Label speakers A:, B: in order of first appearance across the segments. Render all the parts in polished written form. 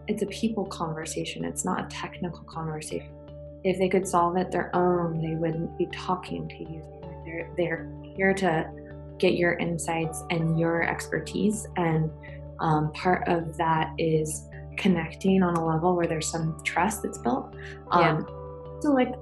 A: it's a people conversation. It's not a technical conversation. If they could solve it their own, they wouldn't be talking to you. They're here to get your insights and your expertise. And part of that is connecting on a level where there's some trust that's built. So like,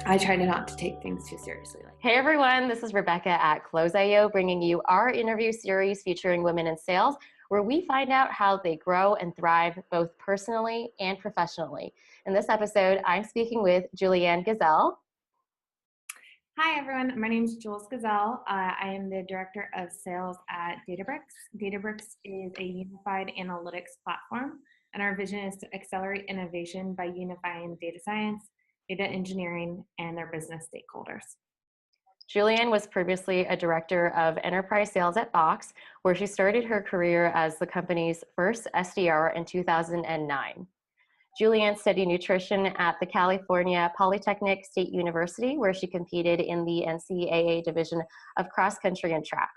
A: I try not to take things too seriously.
B: Hey everyone, this is Rebecca at Close.io, bringing you our interview series featuring women in sales, where we find out how they grow and thrive both personally and professionally. In this episode, I'm speaking with Julianne Gsell.
A: Hi everyone, my name is Gsell. I am the Director of Sales at Databricks. Databricks is a unified analytics platform, and our vision is to accelerate innovation by unifying data science, data engineering, and their business stakeholders.
B: Julianne was previously a director of enterprise sales at Box, where she started her career as the company's first SDR in 2009. Julianne studied nutrition at the California Polytechnic State University, where she competed in the NCAA division of cross country and track.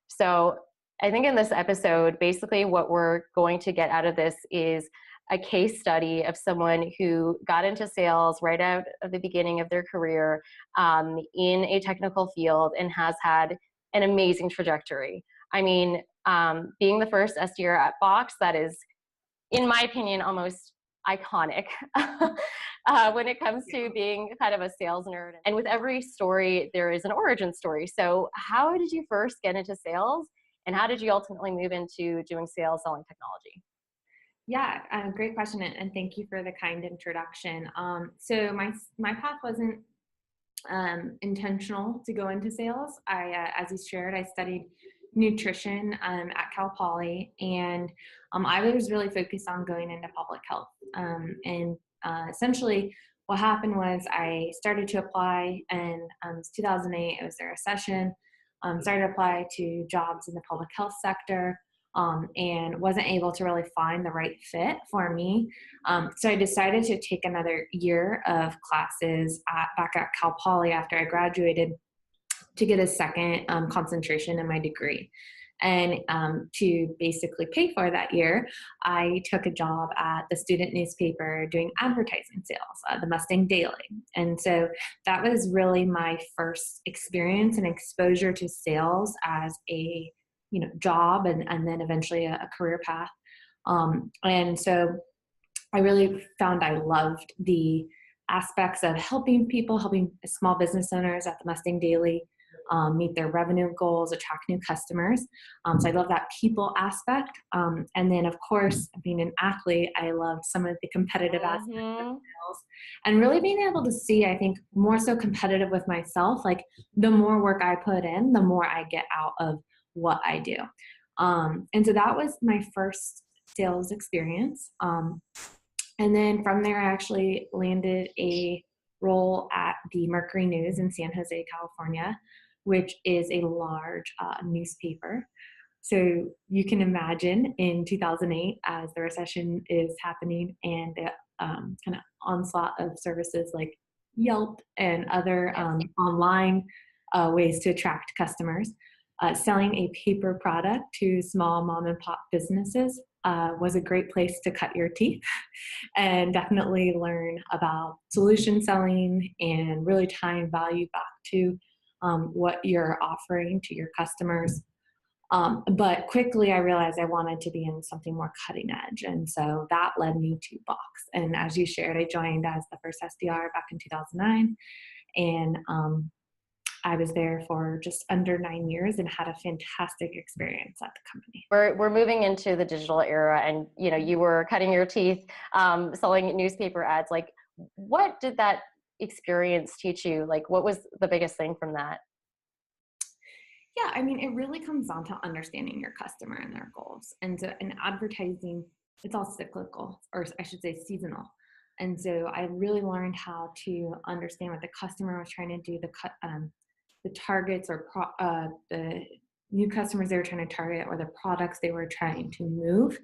B: So I think in this episode, basically what we're going to get out of this is a case study of someone who got into sales right out of the beginning of their career in a technical field and has had an amazing trajectory. I mean, being the first SDR at Box, that is, in my opinion, almost iconic when it comes to being kind of a sales nerd. And with every story, there is an origin story. So how did you first get into sales, and how did you ultimately move into doing sales selling technology?
A: Yeah, great question, and thank you for the kind introduction. So my path wasn't intentional to go into sales. As you shared, I studied nutrition at Cal Poly, and I was really focused on going into public health. Essentially, what happened was I started to apply, and it was 2008. It was the recession. Started to apply to jobs in the public health sector. And wasn't able to really find the right fit for me. So I decided to take another year of classes back at Cal Poly after I graduated to get a second concentration in my degree. And to basically pay for that year, I took a job at the student newspaper doing advertising sales, the Mustang Daily. And so that was really my first experience and exposure to sales as a job and then eventually a career path. And so I really found I loved the aspects of helping people, helping small business owners at the Mustang Daily meet their revenue goals, attract new customers. So I love that people aspect. And then of course, being an athlete, I loved some of the competitive aspects of sales, and really being able to see, I think, more so competitive with myself. Like the more work I put in, the more I get out of what I do. And so that was my first sales experience. And then from there, I actually landed a role at the Mercury News in San Jose, California, which is a large newspaper. So you can imagine in 2008, as the recession is happening and the kind of onslaught of services like Yelp and other online ways to attract customers, selling a paper product to small mom and pop businesses was a great place to cut your teeth and definitely learn about solution selling and really tying value back to what you're offering to your customers. But quickly I realized I wanted to be in something more cutting edge. And so that led me to Box. And as you shared, I joined as the first SDR back in 2009. And I was there for just under 9 years and had a fantastic experience at the company.
B: We're moving into the digital era, and you were cutting your teeth selling newspaper ads. Like, what did that experience teach you? Like, what was the biggest thing from that?
A: Yeah, I mean, it really comes down to understanding your customer and their goals. And so in advertising, it's all cyclical, or I should say seasonal. And so I really learned how to understand what the customer was trying to do, the targets or the new customers they were trying to target, or the products they were trying to move,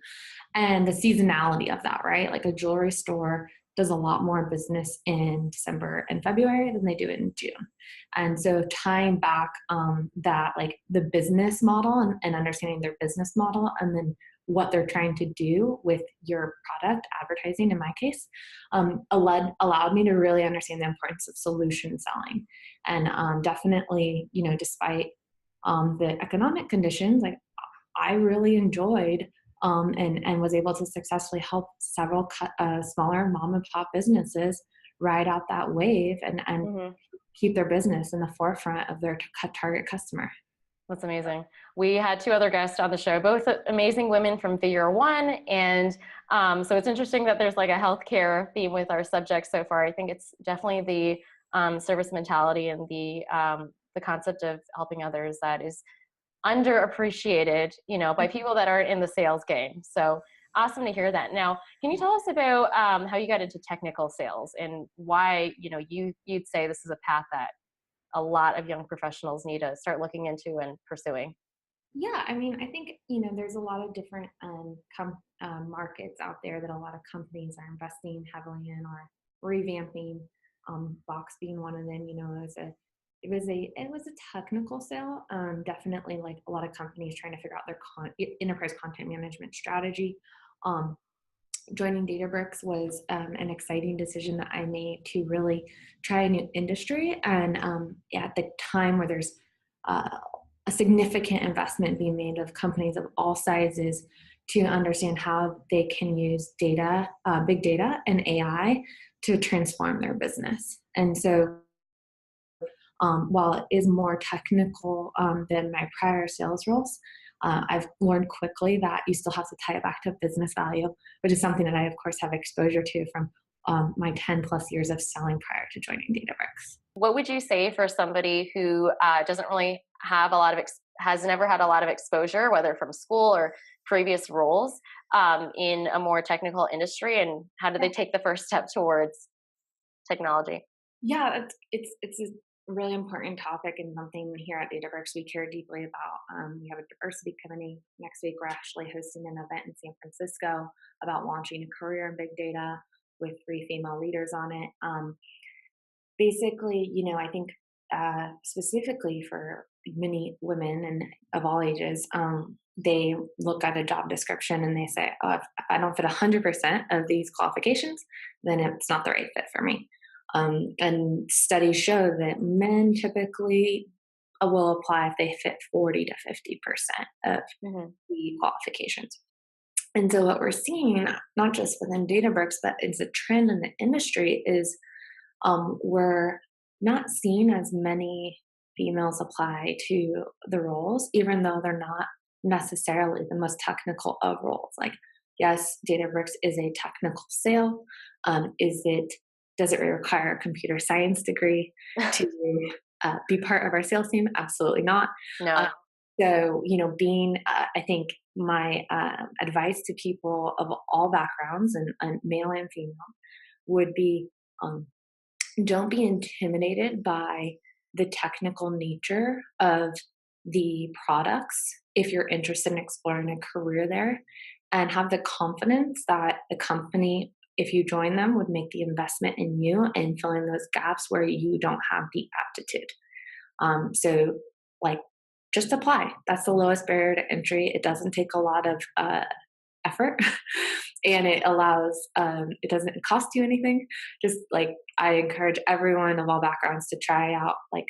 A: and the seasonality of that, right? Like a jewelry store does a lot more business in December and February than they do in June. And so tying back that, like the business model and understanding their business model, and then what they're trying to do with your product, advertising in my case, allowed me to really understand the importance of solution selling. And definitely, despite the economic conditions, like I really enjoyed and was able to successfully help several smaller mom and pop businesses ride out that wave and
B: Hmm.
A: keep their business in the forefront of their target customer.
B: That's amazing. We had two other guests on the show, both amazing women from Figure One. And so it's interesting that there's like a healthcare theme with our subject so far. I think it's definitely the service mentality and the concept of helping others that is underappreciated, by people that aren't in the sales game. So awesome to hear that. Now, can you tell us about how you got into technical sales and why, you'd say this is a path that a lot of young professionals need to start looking into and pursuing?
A: Yeah, I mean, I think there's a lot of different markets out there that a lot of companies are investing heavily in or revamping. Box being one of them. It was a technical sale. Definitely, like a lot of companies trying to figure out their enterprise content management strategy. Um, Joining Databricks was an exciting decision that I made to really try a new industry. And at the time where there's uh, a significant investment being made of companies of all sizes to understand how they can use data, big data, and AI to transform their business. And so while it is more technical than my prior sales roles, I've learned quickly that you still have to tie it back to business value, which is something that I, of course, have exposure to from my 10 plus years of selling prior to joining Databricks.
B: What would you say for somebody who doesn't really have a lot of has never had a lot of exposure, whether from school or previous roles, in a more technical industry, and how do they take the first step towards technology?
A: Yeah, it's a really important topic and something here at Databricks we care deeply about. We have a diversity committee next week. We're actually hosting an event in San Francisco about launching a career in big data with 3 female leaders on it. Basically, I think specifically for many women and of all ages, they look at a job description and they say, "Oh, if I don't fit 100% of these qualifications, then it's not the right fit for me." And studies show that men typically will apply if they fit 40 to 50% of
B: Hmm.
A: the qualifications. And so, what we're seeing, not just within Databricks, but it's a trend in the industry, is we're not seeing as many females apply to the roles, even though they're not necessarily the most technical of roles. Like, yes, Databricks is a technical sale. Does it require a computer science degree to be part of our sales team? Absolutely not. Uh,
B: No.
A: so, being, I think my advice to people of all backgrounds and male and female would be um, don't be intimidated by the technical nature of the products if you're interested in exploring a career there, and have the confidence that the company, if you join them, would make the investment in you and fill in those gaps where you don't have the aptitude. So, like, just apply. That's the lowest barrier to entry. It doesn't take a lot of effort and it doesn't cost you anything. Just like, I encourage everyone of all backgrounds to try out like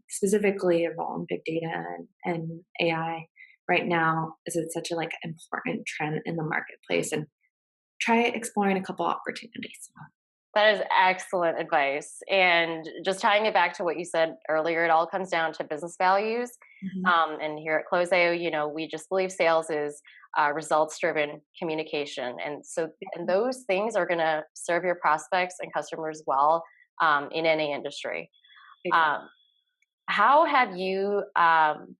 A: specifically a role in big data and AI right now, is it such a like important trend in the marketplace, and try exploring a couple opportunities.
B: That is excellent advice. And just tying it back to what you said earlier, it all comes down to business values.
A: Mhm.
B: And here at Closeo, we just believe sales is results-driven communication, and so and those things are going to serve your prospects and customers well in any industry.
A: Exactly.
B: Um, how have you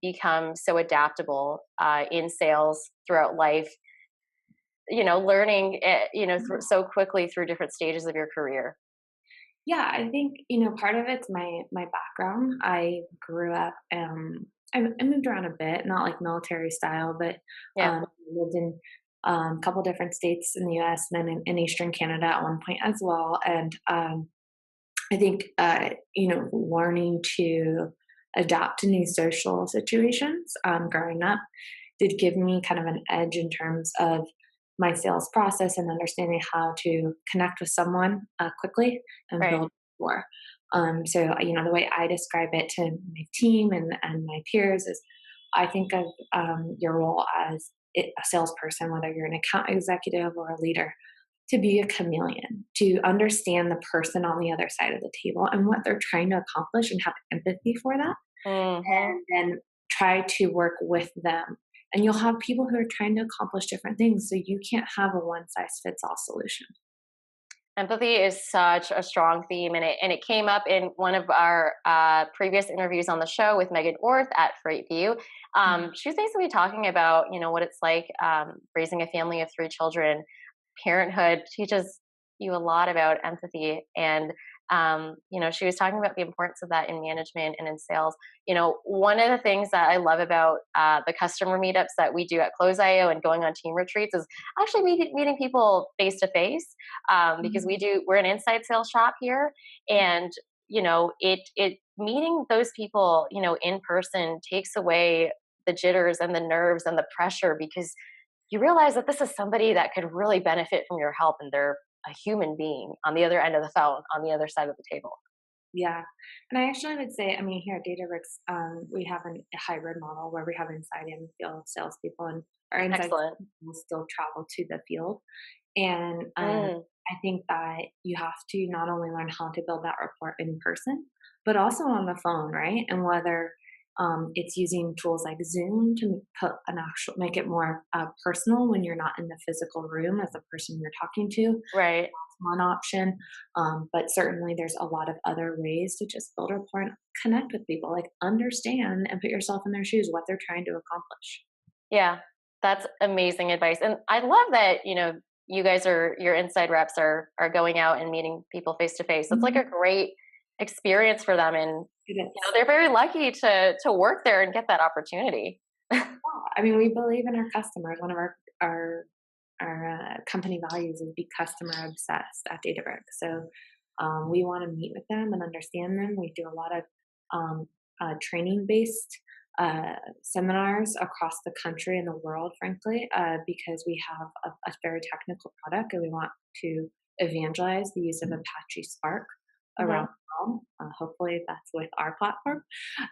B: become so adaptable in sales throughout life? Learning so quickly through different stages of your career.
A: Yeah, I think part of it's my background. I grew up. I moved around a bit, not like military style, but
B: Yeah.
A: lived in a couple different states in the U.S. and then in Eastern Canada at one point as well. And I think learning to adapt to new social situations growing up did give me kind of an edge in terms of my sales process and understanding how to connect with someone quickly and
B: Right.
A: build rapport. So, the way I describe it to my team and my peers is I think of your role as a salesperson, whether you're an account executive or a leader, to be a chameleon, to understand the person on the other side of the table and what they're trying to accomplish and have empathy for that,
B: Hmm.
A: and then try to work with them. And you'll have people who are trying to accomplish different things, so you can't have a one size fits all solution.
B: Empathy is such a strong theme, and it came up in one of our previous interviews on the show with Megan Orth at Freight View. She was basically talking about what it's like raising a family of 3 children. Parenthood teaches you a lot about empathy, and she was talking about the importance of that in management and in sales. One of the things that I love about the customer meetups that we do at Close.io and going on team retreats is actually meeting people face to face, because
A: Mhm.
B: we're an inside sales shop here, and it meeting those people in person takes away the jitters and the nerves and the pressure, because you realize that this is somebody that could really benefit from your help, and they're a human being on the other end of the phone, on the other side of the table.
A: Yeah. And I actually would say, I mean, here at Databricks, we have a hybrid model where we have inside and field salespeople, and our inside
B: Excellent.
A: will still travel to the field. And
B: Mm,
A: I think that you have to not only learn how to build that rapport in person, but also on the phone, right? And whether it's using tools like Zoom to put make it more personal when you're not in the physical room as the person you're talking to,
B: right.
A: one option. But certainly there's a lot of other ways to just build rapport and connect with people, like understand and put yourself in their shoes, what they're trying to accomplish.
B: Yeah, that's amazing advice. And I love that, you guys your inside reps are going out and meeting people face to face. It's like a
A: Mhm.
B: great experience for them, and
A: It is.
B: they're very lucky to work there and get that opportunity.
A: I mean, we believe in our customers. One of our company values is be customer obsessed at Databricks. So we want to meet with them and understand them. We do a lot of training based seminars across the country and the world, frankly, because we have a very technical product and we want to evangelize the use of Apache Spark
B: Hmm.
A: around the world. Hopefully, that's with our platform.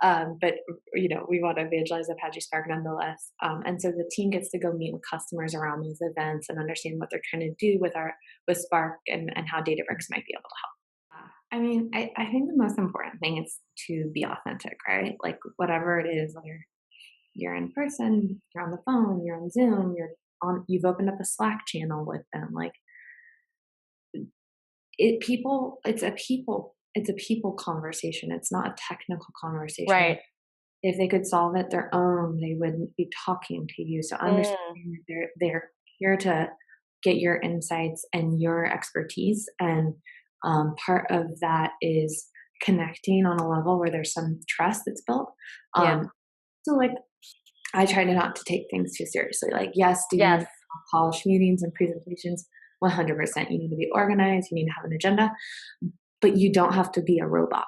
A: But we want to evangelize Apache Spark nonetheless. And so the team gets to go meet with customers around these events and understand what they're trying to do with Spark and how Databricks might be able to help. I mean, I think the most important thing is to be authentic, right? Like whatever it is, whether you're in person, you're on the phone, you're on Zoom, you've opened up a Slack channel with them. Like it's a people conversation. It's not a technical conversation.
B: Right.
A: If they could solve it their own, they wouldn't be talking to you. So understanding
B: Mm,
A: that they're here to get your insights and your expertise, and part of that is connecting on a level where there's some trust that's built.
B: yeah.
A: So like I try to not to take things too seriously. Like yes, do you need
B: Yes.
A: to polish meetings and presentations? 100%. You need to be organized. You need to have an agenda, but you don't have to be a robot.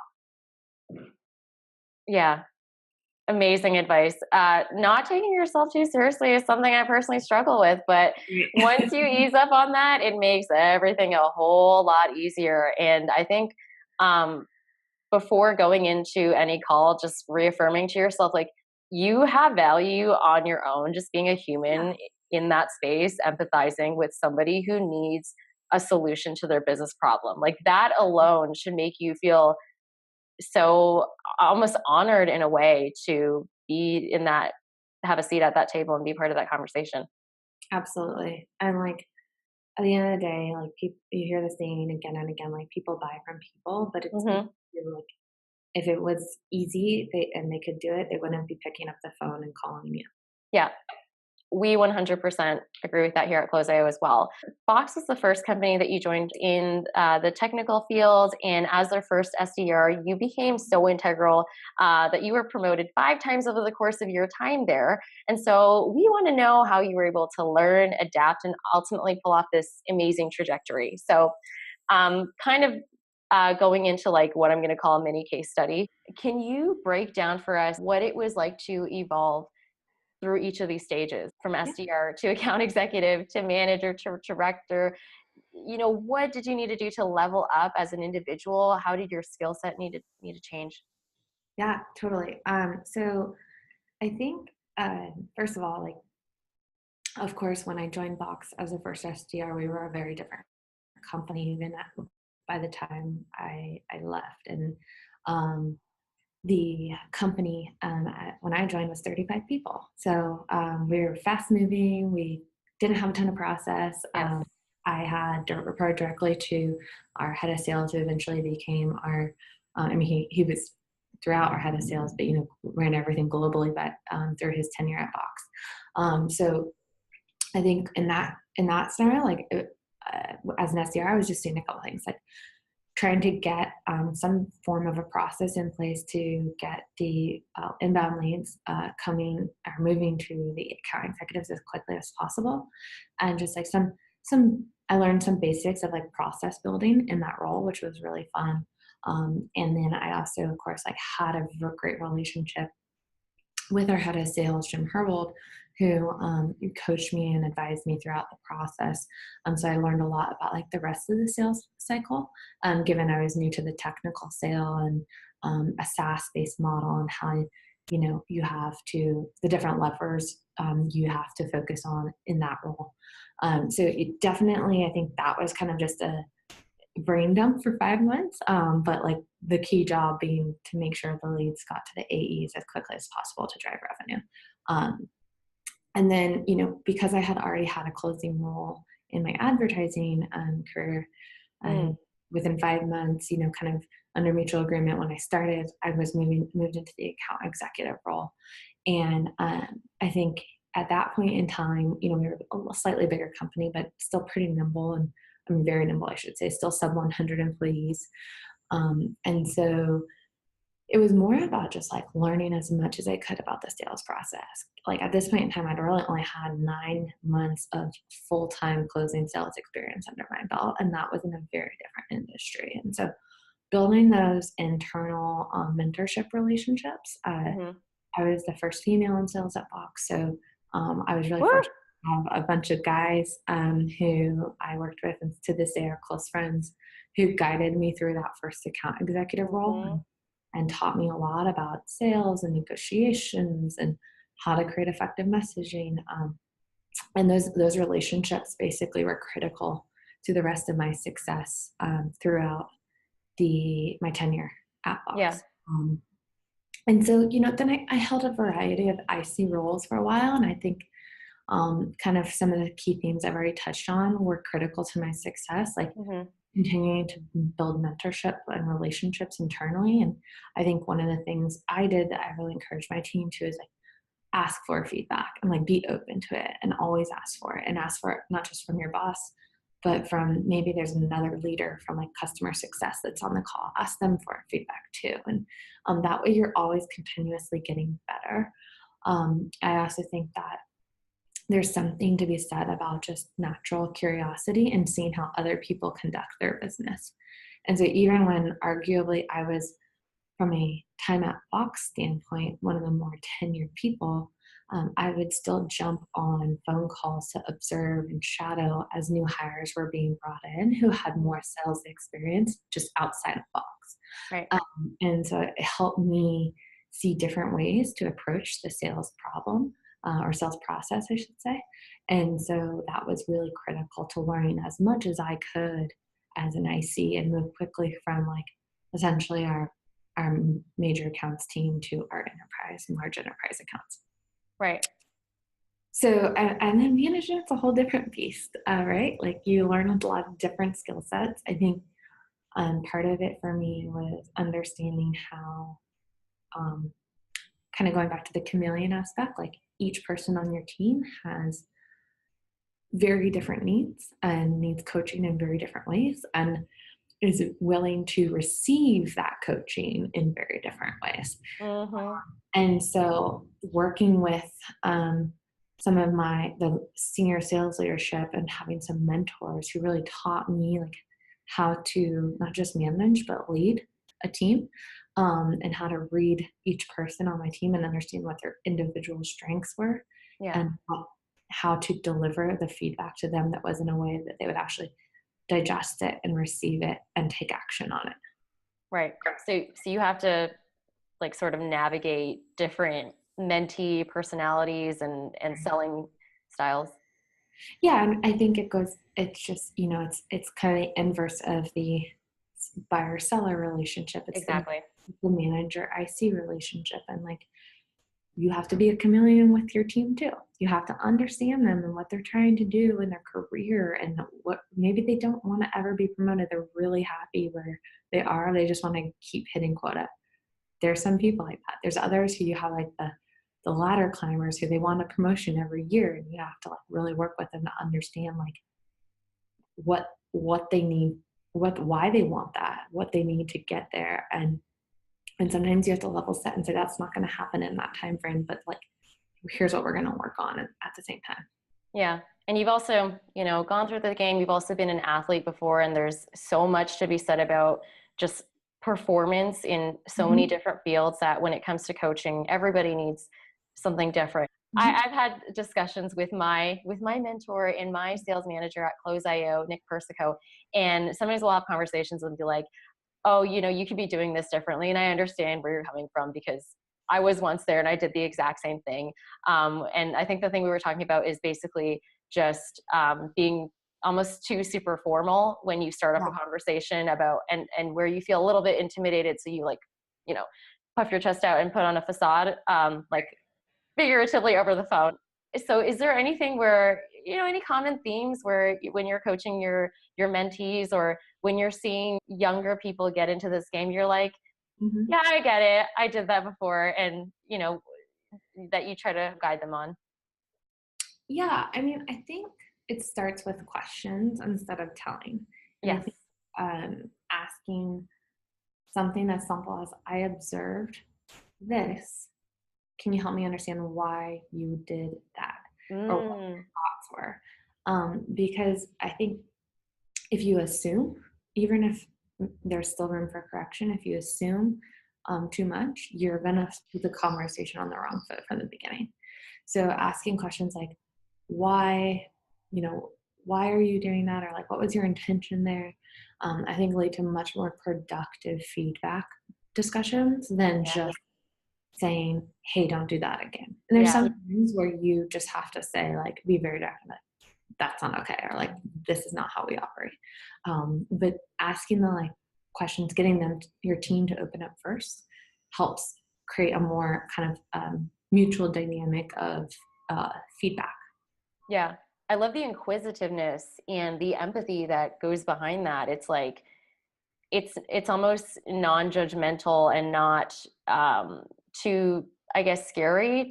B: Yeah. Amazing advice. Not taking yourself too seriously is something I personally struggle with, but once you ease up on that, it makes everything a whole lot easier. And I think um, before going into any call, just reaffirming to yourself, like, you have value on your own, just being a
A: Yeah,
B: human in that space, empathizing with somebody who needs a solution to their business problem. Like, that alone should make you feel so almost honored in a way to be in that, have a seat at that table and be part of that conversation.
A: absolutely. And like at the end of the day, like people, you hear the saying again and again, like people buy from people, but it's
B: Hmm.
A: like if it was easy and they could do it, they wouldn't be picking up the phone and calling you.
B: Yeah. We 100% agree with that here at Close.io as well. Box was the first company that you joined in the technical field, and as their first SDR, you became so integral that you were promoted 5 times over the course of your time there. And so we want to know how you were able to learn, adapt, and ultimately pull off this amazing trajectory. So, kind of going into like what I'm going to call a mini case study, can you break down for us what it was like to evolve through each of these stages, from
A: Yeah.
B: SDR to account executive to manager to director. What did you need to do to level up as an individual? How did your skill set need to change?
A: Yeah, totally. So I think, first of all, like, of course, when I joined Box as a first SDR, we were a very different company even by the time I left. And um, the company when I joined was 35 people. So we were fast moving. We didn't have a ton of process.
B: Yes.
A: I had reported directly to our head of sales, who eventually became our. He was throughout our head of sales, but ran everything globally. But through his tenure at Box, so I think in that scenario, like as an SDR, I was just doing a couple things, like trying to get some form of a process in place to get the inbound leads coming or moving to the account executives as quickly as possible, and just like some I learned some basics of like process building in that role, which was really fun. And then I also, of course, like had a great relationship with our head of sales, Jim Herbold, who coached me and advised me throughout the process. So I learned a lot about like the rest of the sales cycle, given I was new to the technical sale and a SaaS-based model, and how you have to the different levers you have to focus on in that role. So it definitely, I think that was kind of just a brain dump for 5 months. But like the key job being to make sure the leads got to the AEs as quickly as possible to drive revenue. And then, because I had already had a closing role in my advertising career, and within 5 months, kind of under mutual agreement, when I started, I was moved into the account executive role. And I think at that point in time, we were a slightly bigger company, but still pretty nimble, and very nimble, I should say, still sub 100 employees. And so it was more about just like learning as much as I could about the sales process. Like at this point in time, I'd really only had 9 months of full-time closing sales experience under my belt, and that was in a very different industry. And so building those internal mentorship relationships, I was the first female in sales at Box. So I was really fortunate to have a bunch of guys who I worked with, and to this day are close friends, who guided me through that first account executive role and taught me a lot about sales and negotiations and how to create effective messaging. And those relationships basically were critical to the rest of my success throughout my tenure at Box.
B: Yeah.
A: And so, then I held a variety of IC roles for a while, and I think kind of some of the key themes I've already touched on were critical to my success, like continuing to build mentorship and relationships internally. And I think one of the things I did that I really encouraged my team to is like ask for feedback and like be open to it, and always ask for it, and ask for it not just from your boss, but from maybe there's another leader from like customer success that's on the call. Ask them for feedback too. And that way you're always continuously getting better. I also think that there's something to be said about just natural curiosity and seeing how other people conduct their business. And so even when arguably I was, from a time at Box standpoint, one of the more tenured people, I would still jump on phone calls to observe and shadow as new hires were being brought in who had more sales experience just outside of Box.
B: Right.
A: And so it helped me see different ways to approach the sales problem, or sales process, I should say. And so that was really critical to learning as much as I could as an IC, and move quickly from like essentially our major accounts team to our enterprise and large enterprise accounts.
B: Right.
A: So, and then management's a whole different beast, right? Like you learn a lot of different skill sets. I think part of it for me was understanding how, kind of going back to the chameleon aspect, like each person on your team has very different needs and needs coaching in very different ways, and is willing to receive that coaching in very different ways. And so working with some of the senior sales leadership and having some mentors who really taught me like how to not just manage but lead a team, and how to read each person on my team and understand what their individual strengths were,
B: Yeah.
A: and how to deliver the feedback to them that was in a way that they would actually digest it and receive it and take action on it.
B: Right. So you have to like sort of navigate different mentee personalities and selling styles.
A: Yeah, and I think it's just, it's kind of the inverse of the buyer seller relationship. It's
B: Exactly.
A: the manager IC relationship. And like, you have to be a chameleon with your team too. You have to understand them and what they're trying to do in their career, and what maybe they don't want to ever be promoted. They're really happy where they are. They just want to keep hitting quota. There's some people like that. There's others who you have like the ladder climbers who they want a promotion every year, and you have to like really work with them to understand like what they need, why they want that, what they need to get there. And sometimes you have to level set and say that's not going to happen in that time frame, but like here's what we're going to work on at the same time.
B: Yeah. And you've also, gone through the game. You've also been an athlete before, and there's so much to be said about just performance in so many different fields that when it comes to coaching, everybody needs something different. I've had discussions with my mentor and my sales manager at Close.io, Nick Persico, and sometimes we'll have conversations and be like, oh, you could be doing this differently. And I understand where you're coming from because I was once there and I did the exact same thing. And I think the thing we were talking about is basically just being almost too super formal when you start up a conversation about, and where you feel a little bit intimidated. So you like, puff your chest out and put on a facade, like figuratively over the phone. So is there anything where, any common themes where when you're coaching your mentees, or when you're seeing younger people get into this game, you're like, yeah, I get it. I did that before. And, that you try to guide them on?
A: Yeah, I mean, I think it starts with questions instead of telling. And I
B: Yes.
A: think asking something as simple as, I observed this. Can you help me understand why you did that? Or what your thoughts were? Because I think if you assume, even if there's still room for correction, if you assume too much, you're going to put the conversation on the wrong foot from the beginning. So asking questions like, why, why are you doing that? Or like, what was your intention there? I think lead to much more productive feedback discussions than just saying, hey, don't do that again. And there's some things where you just have to say, like, be very direct, like, that's not okay, or like, this is not how we operate. But asking the like questions, getting them, your team to open up first, helps create a more kind of mutual dynamic of feedback.
B: Yeah. I love the inquisitiveness and the empathy that goes behind that. It's like, it's almost non-judgmental and not too, I guess, scary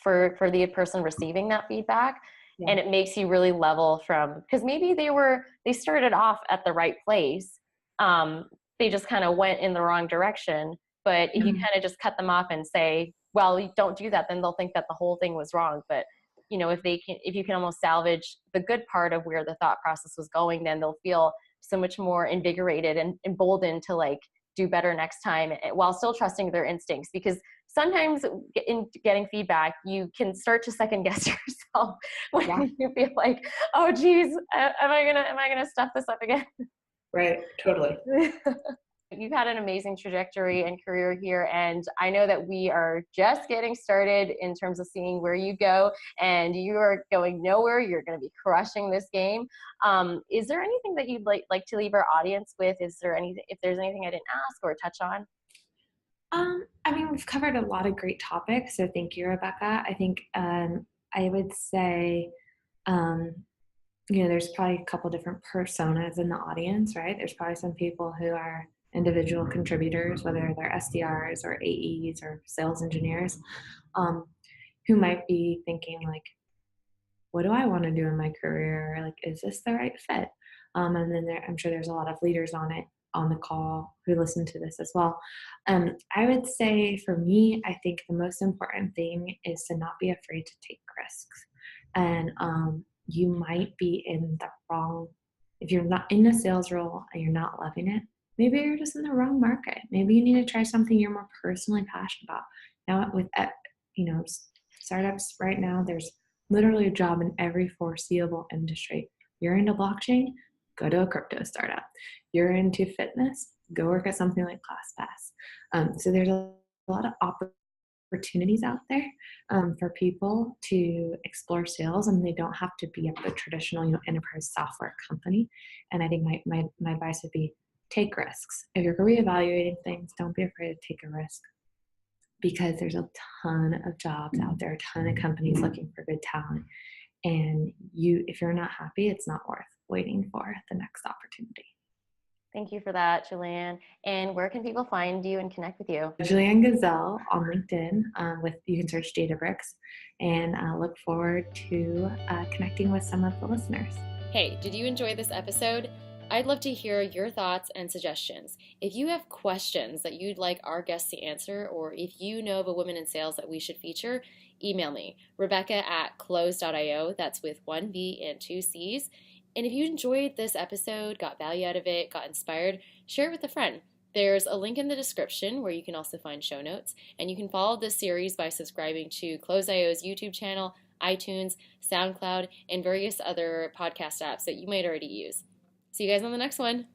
B: for the person receiving that feedback.
A: Yeah.
B: And it makes you really level from, because maybe they started off at the right place. They just kind of went in the wrong direction, but if you kind of just cut them off and say, well, you don't do that, then they'll think that the whole thing was wrong. But if you can almost salvage the good part of where the thought process was going, then they'll feel so much more invigorated and emboldened to like do better next time, while still trusting their instincts. Because sometimes in getting feedback, you can start to second guess yourself when you feel like, oh geez, am I gonna stuff this up again?
A: Right. Totally.
B: You've had an amazing trajectory and career here, and I know that we are just getting started in terms of seeing where you go, and you are going nowhere. You're going to be crushing this game. Is there anything that you'd like to leave our audience with? Is there anything, if there's anything I didn't ask or touch on?
A: I mean, we've covered a lot of great topics, so thank you, Rebecca. I think I would say, there's probably a couple different personas in the audience, right? There's probably some people who are individual contributors, whether they're SDRs or AEs or sales engineers, who might be thinking like, what do I want to do in my career? Like, is this the right fit? And then I'm sure there's a lot of leaders on the call who listen to this as well. I would say for me, I think the most important thing is to not be afraid to take risks. And you might be in the wrong, if you're not in a sales role and you're not loving it, maybe you're just in the wrong market. Maybe you need to try something you're more personally passionate about. Now, with startups right now, there's literally a job in every foreseeable industry. You're into blockchain, go to a crypto startup. You're into fitness, go work at something like ClassPass. So there's a lot of opportunities out there for people to explore sales, and they don't have to be at the traditional, enterprise software company. And I think my advice would be take risks. If you're reevaluating things, don't be afraid to take a risk, because there's a ton of jobs out there, a ton of companies looking for good talent. And if you're not happy, it's not worth waiting for the next opportunity.
B: Thank you for that, Julianne. And where can people find you and connect with you?
A: Julianne Gsell on LinkedIn. You can search Databricks, and I look forward to connecting with some of the listeners.
B: Hey, did you enjoy this episode? I'd love to hear your thoughts and suggestions. If you have questions that you'd like our guests to answer, or if you know of a woman in sales that we should feature, email me, Rebecca@close.io. That's with 1 B and 2 C's. And if you enjoyed this episode, got value out of it, got inspired, share it with a friend. There's a link in the description where you can also find show notes. And you can follow this series by subscribing to Close.io's YouTube channel, iTunes, SoundCloud, and various other podcast apps that you might already use. See you guys on the next one.